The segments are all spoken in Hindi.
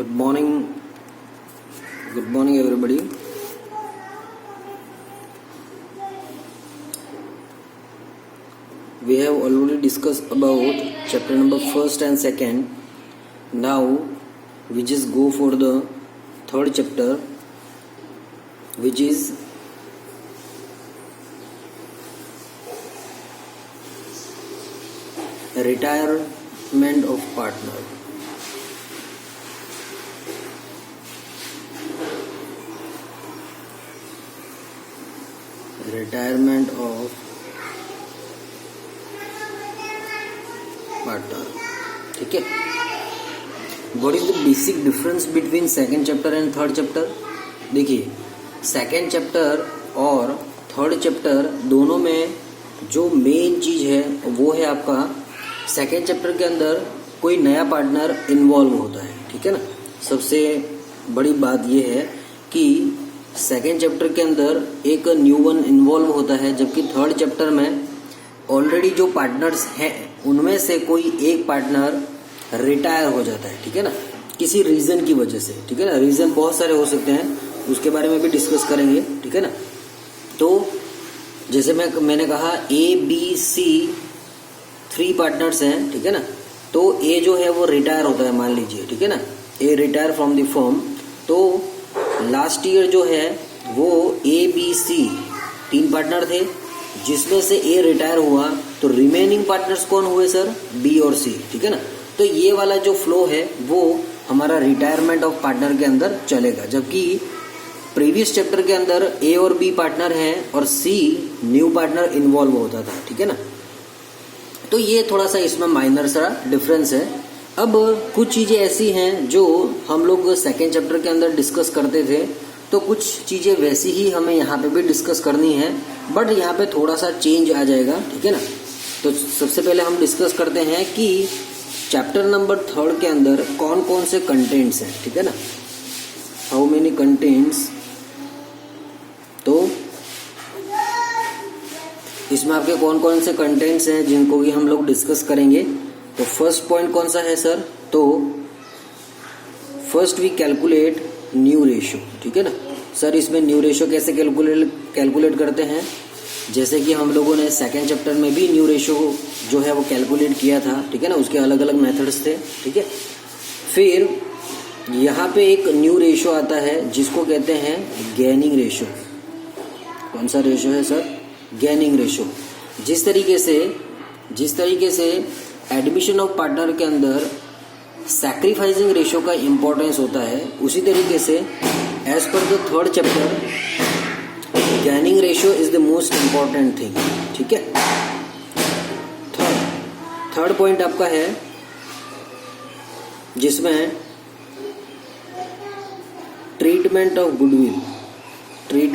Good morning. Good morning, everybody. We have already discussed about chapter number first and second. Now we just go for the third chapter, which is retirement of partner. Retirement of partner. ठीक है. What is the basic difference between second chapter and third chapter? देखिए, सेकेंड चैप्टर और थर्ड चैप्टर दोनों में जो मेन चीज है वो है आपका सेकेंड चैप्टर के अंदर कोई नया पार्टनर इन्वॉल्व होता है. ठीक है ना. सबसे बड़ी बात ये है कि सेकेंड चैप्टर के अंदर एक न्यू वन इन्वॉल्व होता है, जबकि थर्ड चैप्टर में ऑलरेडी जो पार्टनर्स हैं उनमें से कोई एक पार्टनर रिटायर हो जाता है. ठीक है ना, किसी रीजन की वजह से. ठीक है ना, रीजन बहुत सारे हो सकते हैं, उसके बारे में भी डिस्कस करेंगे. ठीक है ना. तो जैसे मैंने कहा ए बी सी 3 पार्टनर्स हैं. ठीक है ना. तो ए जो है वो रिटायर होता है, मान लीजिए. ठीक है ना, ए रिटायर फ्रॉम द फर्म. तो लास्ट ईयर जो है वो ए बी सी 3 पार्टनर थे, जिसमें से ए रिटायर हुआ. तो रिमेनिंग पार्टनर्स कौन हुए सर? बी और सी. ठीक है ना. तो ये वाला जो फ्लो है वो हमारा रिटायरमेंट ऑफ पार्टनर के अंदर चलेगा, जबकि प्रीवियस चैप्टर के अंदर ए और बी पार्टनर हैं और सी न्यू पार्टनर इन्वॉल्व होता था. ठीक है ना. तो ये थोड़ा सा इसमें माइनर सा डिफरेंस है. अब कुछ चीजें ऐसी हैं जो हम लोग सेकेंड चैप्टर के अंदर डिस्कस करते थे, तो कुछ चीजें वैसी ही हमें यहाँ पे भी डिस्कस करनी है, बट यहाँ पे थोड़ा सा चेंज आ जाएगा. ठीक है ना. तो सबसे पहले हम डिस्कस करते हैं कि चैप्टर नंबर 3 के अंदर कौन कौन से कंटेंट्स हैं. ठीक है ना, हाउ मेनी कंटेंट्स. तो इसमें आपके कौन कौन से कंटेंट्स हैं जिनको भी हम लोग डिस्कस करेंगे. तो फर्स्ट पॉइंट कौन सा है सर? तो first we calculate new ratio. ठीक है ना सर. इसमें न्यू रेशियो कैसे कैलकुलेट करते हैं? जैसे कि हम लोगों ने सेकेंड चैप्टर में भी न्यू रेशियो जो है वो कैलकुलेट किया था. ठीक है ना, उसके अलग अलग मेथड्स थे. ठीक है. फिर यहाँ पे एक न्यू रेशियो आता है जिसको कहते हैं गेनिंग रेशियो. कौन सा रेशियो है सर? Gaining ratio. जिस तरीके से एडमिशन ऑफ पार्टनर के अंदर सैक्रिफाइसिंग रेशियो का इंपॉर्टेंस होता है, उसी तरीके से as per the third chapter gaining ratio is the most important thing. ठीक है. थर्ड पॉइंट आपका है जिसमें ट्रीटमेंट ऑफ गुडविल. ठीक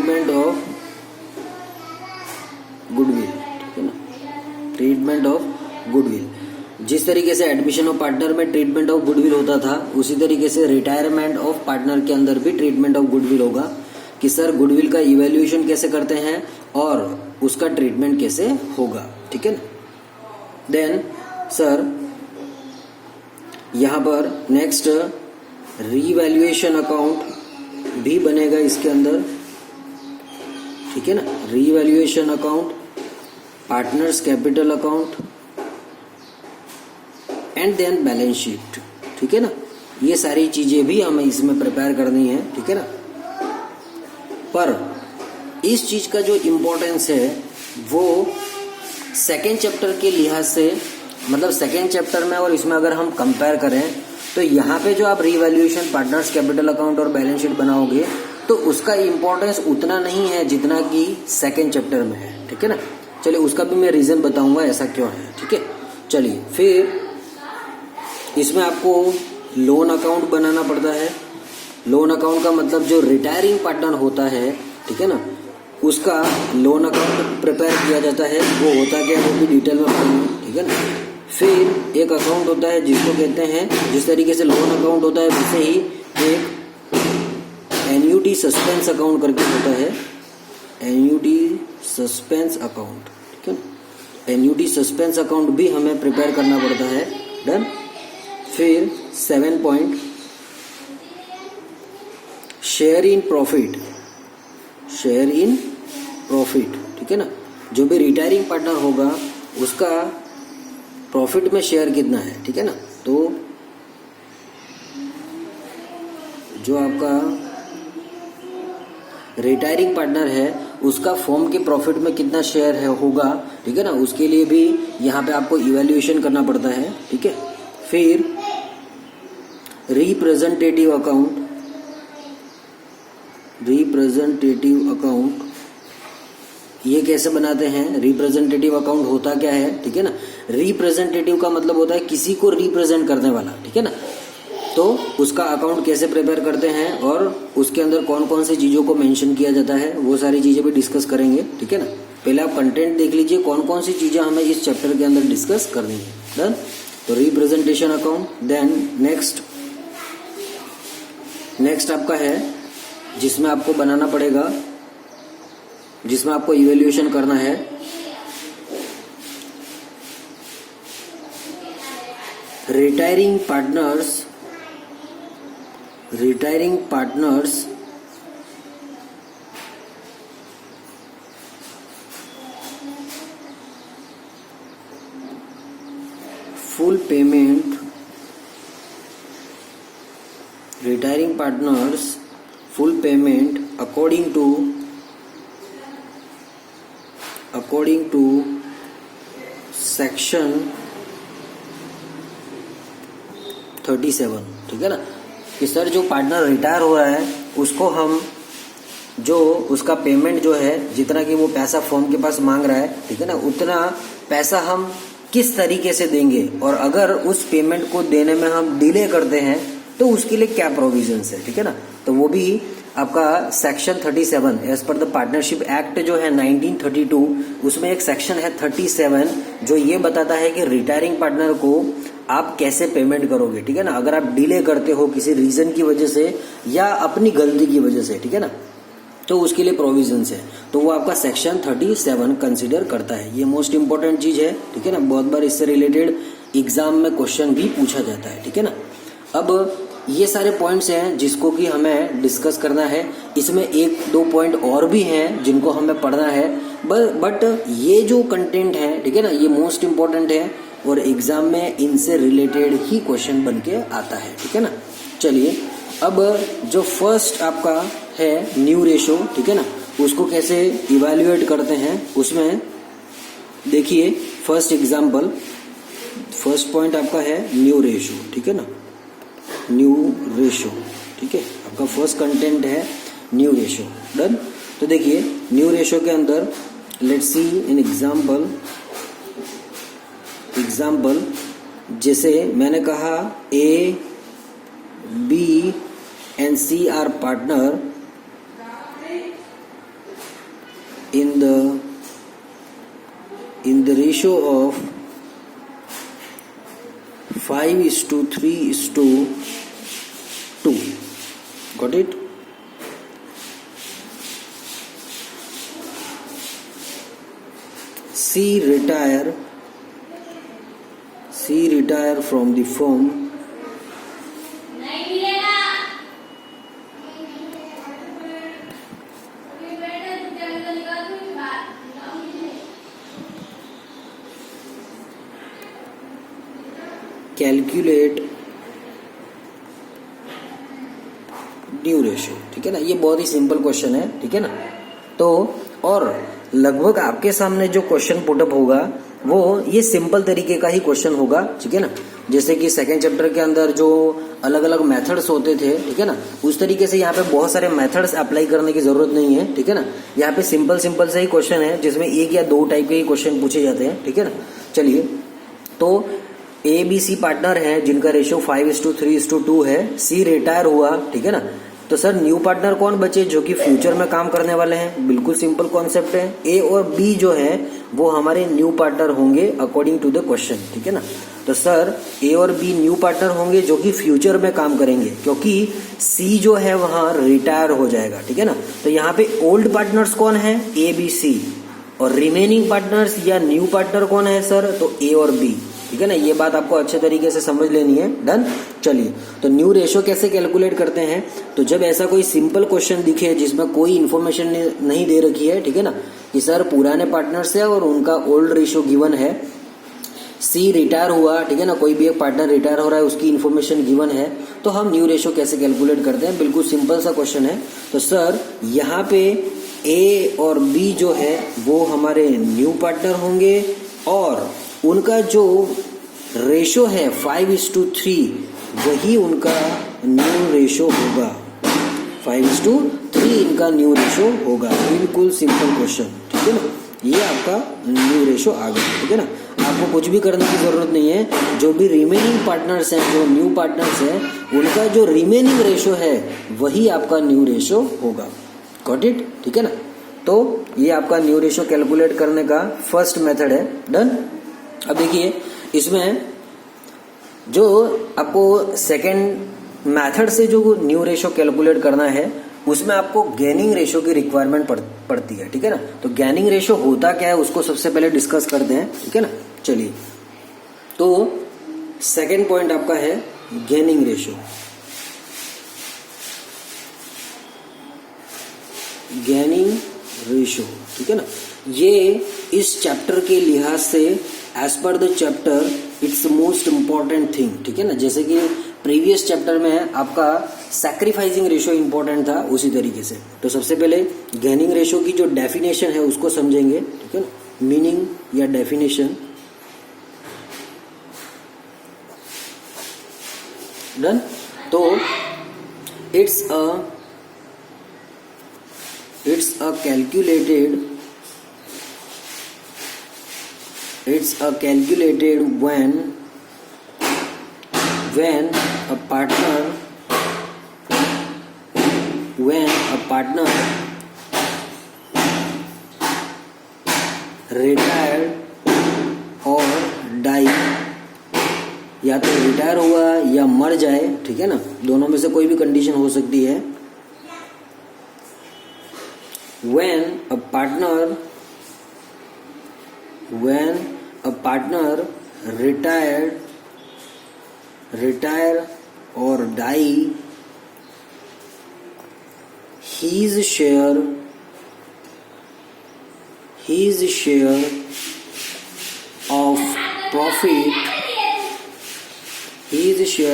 है ना. Treatment of goodwill. जिस तरीके से एडमिशन ऑफ पार्टनर में ट्रीटमेंट ऑफ गुडविल होता था, उसी तरीके से रिटायरमेंट ऑफ पार्टनर के अंदर भी ट्रीटमेंट ऑफ गुडविल होगा कि सर गुडविल का इवैल्यूएशन कैसे करते हैं और उसका ट्रीटमेंट कैसे होगा. ठीक है ना. देन सर यहाँ पर नेक्स्ट रीवैल्यूएशन अकाउंट भी बनेगा इसके अंदर. ठीक है ना. Revaluation account, partners capital account and then balance sheet. ठीक है ना. ये सारी चीजें भी हमें इसमें प्रिपेयर करनी है. ठीक है ना. पर इस चीज का जो इम्पोर्टेंस है वो सेकेंड चैप्टर के लिहाज से, मतलब सेकेंड चैप्टर में और इसमें अगर हम कंपेयर करें तो यहाँ पे जो आप रीवैल्यूएशन, पार्टनर्स कैपिटल अकाउंट और बैलेंस शीट बनाओगे तो उसका इम्पोर्टेंस उतना नहीं है जितना कि सेकेंड चैप्टर में है. ठीक है ना. चलिए उसका भी मैं रीजन बताऊंगा ऐसा क्यों है. ठीक है. चलिए फिर इसमें आपको लोन अकाउंट बनाना पड़ता है. लोन अकाउंट का मतलब जो रिटायरिंग पार्टनर होता है, ठीक है ना, उसका लोन अकाउंट प्रिपेयर किया जाता है. वो होता क्या है वो भी डिटेल में बताऊंगा. ठीक है ना. फिर एक अकाउंट होता है जिसको कहते हैं, जिस तरीके से लोन अकाउंट होता है वैसे ही एक एन्युटी सस्पेंस अकाउंट करके होता है. Annuity suspense account. ठीक है ना. एन्युटी सस्पेंस अकाउंट भी हमें प्रिपेयर करना पड़ता है. डन. फिर 7 point share in profit, share in profit, ठीक है ना। जो भी रिटायरिंग पार्टनर होगा उसका प्रॉफिट में शेयर कितना है, ठीक है ना। तो जो आपका रिटायरिंग पार्टनर है उसका फर्म के प्रॉफिट में कितना शेयर है होगा, ठीक है ना, उसके लिए भी यहाँ पे आपको इवैल्यूएशन करना पड़ता है, ठीक है। फिर रिप्रेजेंटेटिव अकाउंट, रिप्रेजेंटेटिव अकाउंट ये कैसे बनाते हैं, रिप्रेजेंटेटिव अकाउंट होता क्या है, ठीक है ना। रिप्रेजेंटेटिव का मतलब होता है किसी को रिप्रेजेंट करने वाला, ठीक है ना। तो उसका अकाउंट कैसे प्रिपेयर करते हैं और उसके अंदर कौन कौन सी चीज़ों को मेंशन किया जाता है वो सारी चीज़ें भी डिस्कस करेंगे, ठीक है ना। पहले आप कंटेंट देख लीजिए कौन कौन सी चीज़ें हमें इस चैप्टर के अंदर डिस्कस करनी है। डन। तो रिप्रेजेंटेशन अकाउंट, देन नेक्स्ट आपका है जिसमें आपको बनाना पड़ेगा, जिसमें आपको इवैल्यूएशन करना है retiring partners full payment, retiring partners full payment according to section 37, ठीक है ना। कि सर जो पार्टनर रिटायर हो रहा है उसको हम जो उसका पेमेंट जो है जितना कि वो पैसा फर्म के पास मांग रहा है, ठीक है ना, उतना पैसा हम किस तरीके से देंगे और अगर उस पेमेंट को देने में हम डिले करते हैं तो उसके लिए क्या प्रोविजंस है, ठीक है ना। तो वो भी आपका section 37 as per the partnership act जो है 1932 उसमें एक सेक्शन है 37 जो ये बताता है कि रिटायरिंग पार्टनर को आप कैसे पेमेंट करोगे, ठीक है ना। अगर आप डिले करते हो किसी रीजन की वजह से या अपनी गलती की वजह से, ठीक है ना, तो उसके लिए प्रोविजंस है। तो वो आपका सेक्शन 37 कंसीडर करता है। ये मोस्ट इंपॉर्टेंट चीज है, ठीक है ना। बहुत बार इससे रिलेटेड एग्जाम में क्वेश्चन भी पूछा जाता है, ठीक है ना। अब ये सारे पॉइंट्स हैं जिसको कि हमें डिस्कस करना है। इसमें एक दो पॉइंट और भी हैं जिनको हमें पढ़ना है, बट ये जो कंटेंट है, ठीक है ना, ये मोस्ट इंपॉर्टेंट है और एग्जाम में इनसे रिलेटेड ही क्वेश्चन बन के आता है, ठीक है ना। चलिए अब जो फर्स्ट आपका है न्यू रेशो, ठीक है ना, उसको कैसे इवैल्यूएट करते हैं उसमें देखिए फर्स्ट एग्जाम्पल, फर्स्ट पॉइंट आपका है न्यू रेशो, ठीक है ना, न्यू रेशो, ठीक है। आपका फर्स्ट कंटेंट है न्यू रेशो। डन। तो देखिए न्यू रेशो के अंदर लेट्स सी एन एग्जाम्पल, जैसे मैंने कहा A B and C are partner in the ratio of 5:3:2. Got it? C retire from the firm calculate new ratio, ठीक है ना। ये बहुत ही सिंपल क्वेश्चन है, ठीक है ना। तो और लगभग आपके सामने जो क्वेश्चन पुटअप होगा वो ये सिंपल तरीके का ही क्वेश्चन होगा, ठीक है ना। जैसे कि सेकेंड चैप्टर के अंदर जो अलग अलग मेथड्स होते थे, ठीक है ना, उस तरीके से यहाँ पे बहुत सारे मेथड्स अप्लाई करने की जरूरत नहीं है, ठीक है ना। यहाँ पे सिंपल से ही क्वेश्चन है जिसमें एक या दो टाइप के ही क्वेश्चन पूछे जाते हैं, ठीक है ना। चलिए तो ए बी सी पार्टनर है जिनका रेशियो 5:3:2 है। सी रिटायर हुआ, ठीक है ना। तो सर न्यू पार्टनर कौन बचे जो कि फ्यूचर में काम करने वाले हैं? बिल्कुल सिंपल कॉन्सेप्ट है। ए और बी जो है वो हमारे न्यू पार्टनर होंगे अकॉर्डिंग टू द क्वेश्चन, ठीक है ना। तो सर ए और बी न्यू पार्टनर होंगे जो कि फ्यूचर में काम करेंगे क्योंकि सी जो है वहां रिटायर हो जाएगा, ठीक है ना। तो यहाँ पे ओल्ड पार्टनर्स कौन है? A B C. और रिमेनिंग पार्टनर्स या न्यू पार्टनर कौन है सर? तो ए और बी। ठीक है ना, ये बात आपको अच्छे तरीके से समझ लेनी है। डन। चलिए, तो न्यू रेशो कैसे कैलकुलेट करते हैं, तो जब ऐसा कोई सिंपल क्वेश्चन दिखे जिसमें कोई इन्फॉर्मेशन नहीं दे रखी है, ठीक है ना, कि सर पुराने पार्टनर्स है और उनका ओल्ड रेशो गिवन है, सी रिटायर हुआ, ठीक है ना, कोई भी एक पार्टनर रिटायर हो रहा है, उसकी इन्फॉर्मेशन गिवन है, तो हम न्यू रेशो कैसे कैलकुलेट करते हैं। बिल्कुल सिंपल सा क्वेश्चन है। तो सर यहाँ पे ए और बी जो है वो हमारे न्यू पार्टनर होंगे और उनका जो रेशो है 5:3 वही उनका न्यू रेशो होगा। 5:3 इनका न्यू रेशो होगा। बिल्कुल सिंपल क्वेश्चन, ठीक है ना, ये आपका न्यू रेशो आ गया। ठीक है ना, आपको कुछ भी करने की जरूरत नहीं है। जो भी रिमेनिंग पार्टनर्स हैं, जो न्यू पार्टनर्स हैं, उनका जो रिमेनिंग रेशो है वही आपका न्यू रेशो होगा। Got it? ठीक है ना, तो ये आपका न्यू रेशो कैलकुलेट करने का फर्स्ट मेथड है। डन। अब देखिए, इसमें जो आपको सेकेंड मेथड से जो न्यू रेशो कैलकुलेट करना है उसमें आपको गेनिंग रेशो की रिक्वायरमेंट पड़ती है। ठीक है ना, तो गेनिंग रेशो होता क्या है उसको सबसे पहले डिस्कस करते हैं। ठीक है ना, चलिए, तो सेकेंड पॉइंट आपका है गेनिंग रेशो। गेनिंग रेशो, ठीक है ना, ये इस चैप्टर के लिहाज से as per the chapter it's most important thing. ठीक है ना, जैसे कि प्रीवियस चैप्टर में आपका सैक्रिफाइसिंग रेशो इंपॉर्टेंट था, उसी तरीके से तो सबसे पहले गेनिंग रेशो की जो डेफिनेशन है उसको समझेंगे। ठीक है ना, मीनिंग या डेफिनेशन। डन। तो it's a calculated when a partner retired or die, या तो रिटायर हुआ या मर जाए, ठीक है ना, दोनों में से कोई भी कंडीशन हो सकती है। when a partner retire or die, his share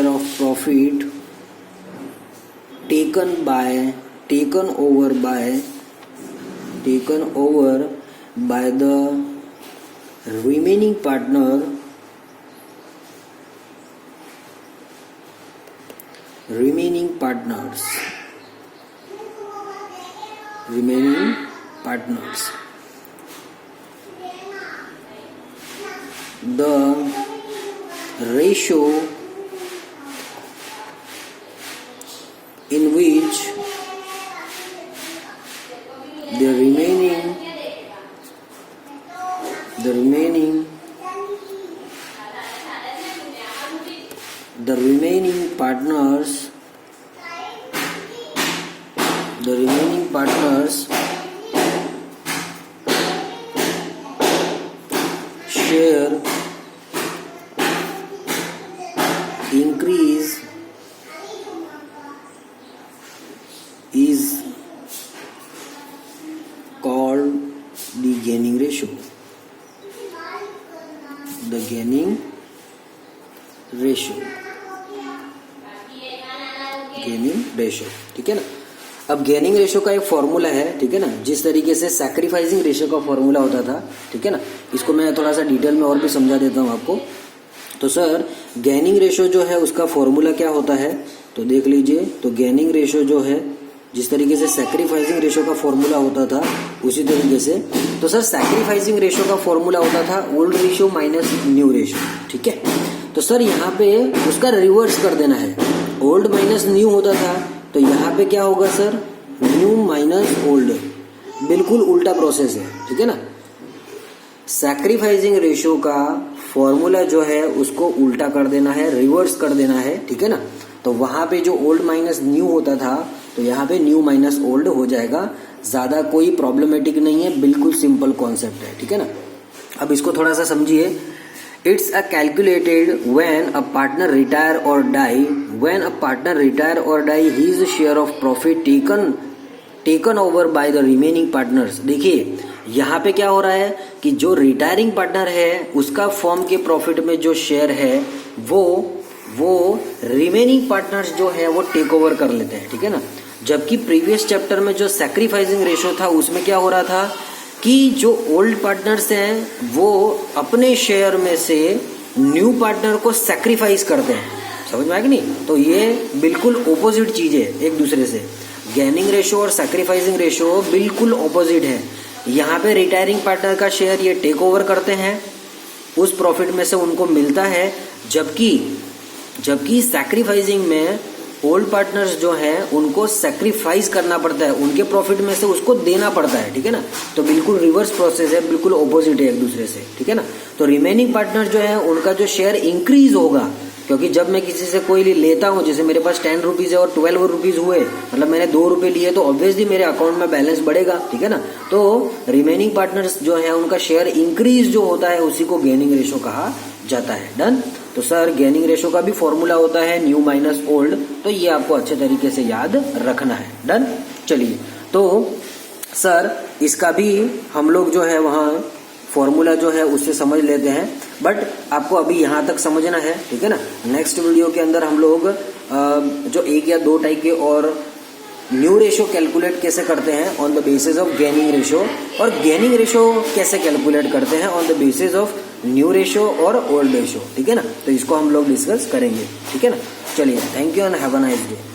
of profit taken over by the remaining partners the ratio in which the remaining partners share increase is called the gaining ratio. The gaining ratio. ठीक है ना। अब गेनिंग रेशो का एक फॉर्मूला है, ठीक है ना, जिस तरीके से सैक्रिफाइसिंग रेशो का फॉर्मूला होता था, ठीक है ना, इसको मैं थोड़ा सा डिटेल में और भी समझा देता हूं आपको। तो सर गेनिंग रेशो जो है उसका फॉर्मूला क्या होता है, तो देख लीजिए। तो गेनिंग रेशो जो है जिस तरीके से सैक्रिफाइसिंग रेशो का फॉर्मूला होता था उसी तरीके से, तो सर सैक्रिफाइसिंग रेशो का फॉर्मूला होता था old ratio minus new ratio. ठीक है, तो सर यहाँ पे उसका रिवर्स कर देना है। ओल्ड माइनस न्यू होता था, तो यहाँ पे क्या होगा सर, न्यू माइनस ओल्ड। बिल्कुल उल्टा प्रोसेस है। ठीक है ना, सैक्रिफाइसिंग रेशो का फॉर्मूला जो है उसको उल्टा कर देना है, रिवर्स कर देना है। ठीक है ना, तो वहां पे जो ओल्ड माइनस न्यू होता था तो यहाँ पे न्यू माइनस ओल्ड हो जाएगा। ज्यादा कोई प्रॉब्लमेटिक नहीं है, बिल्कुल सिंपल कॉन्सेप्ट है। ठीक है ना, अब इसको थोड़ा सा समझिए। It's a calculated when a partner retire or die. When a partner retire or die, his share of profit taken over by the remaining partners. देखिए यहाँ पे क्या हो रहा है कि जो रिटायरिंग पार्टनर है उसका फर्म के प्रॉफिट में जो शेयर है वो रिमेनिंग पार्टनर्स जो है वो टेक ओवर कर लेते हैं, ठीक है ना। जबकि प्रीवियस चैप्टर में जो सैक्रिफाइसिंग रेशो था उसमें क्या हो रहा था कि जो ओल्ड पार्टनर्स हैं वो अपने शेयर में से न्यू पार्टनर को सैक्रिफाइस करते हैं। समझ में आया कि नहीं? तो ये बिल्कुल ऑपोजिट चीज है एक दूसरे से। गेनिंग रेशो और सैक्रिफाइसिंग रेशो बिल्कुल ऑपोजिट है। यहाँ पे रिटायरिंग पार्टनर का शेयर ये टेक ओवर करते हैं, उस प्रॉफिट में से उनको मिलता है, जबकि सैक्रिफाइसिंग में ओल्ड पार्टनर्स जो हैं उनको सैक्रिफाइस करना पड़ता है, उनके प्रॉफिट में से उसको देना पड़ता है, ठीक है ना। तो बिल्कुल रिवर्स प्रोसेस है, बिल्कुल ऑपोजिट है एक दूसरे से, ठीक है ना। तो रिमेनिंग पार्टनर जो है उनका जो शेयर इंक्रीज होगा, क्योंकि जब मैं किसी से कोई लेता हूं, जैसे मेरे पास 10 रुपीज है और 12 रुपीज हुए, मतलब मैंने 2 रुपए लिए, तो ऑब्वियसली मेरे अकाउंट में बैलेंस बढ़ेगा, ठीक है ना। तो रिमेनिंग पार्टनर्स जो है उनका शेयर इंक्रीज जो होता है उसी को गेनिंग रेशो कहा जाता है। डन। तो सर गेनिंग रेशो का भी फॉर्मूला होता है न्यू माइनस ओल्ड, तो ये आपको अच्छे तरीके से याद रखना है। डन। चलिए, तो सर इसका भी हम लोग जो है वहाँ फॉर्मूला जो है उससे समझ लेते हैं, बट आपको अभी यहाँ तक समझना है, ठीक है ना। नेक्स्ट वीडियो के अंदर हम लोग जो 1 या 2 टाइप के और न्यू रेशो कैलकुलेट कैसे करते हैं on the basis of gaining ratio, और गेनिंग रेशो कैसे कैलकुलेट करते हैं on the basis of new ratio और ओल्ड रेशो, ठीक है ना। तो इसको हम लोग डिस्कस करेंगे, ठीक है ना। चलिए, thank you and have a nice day.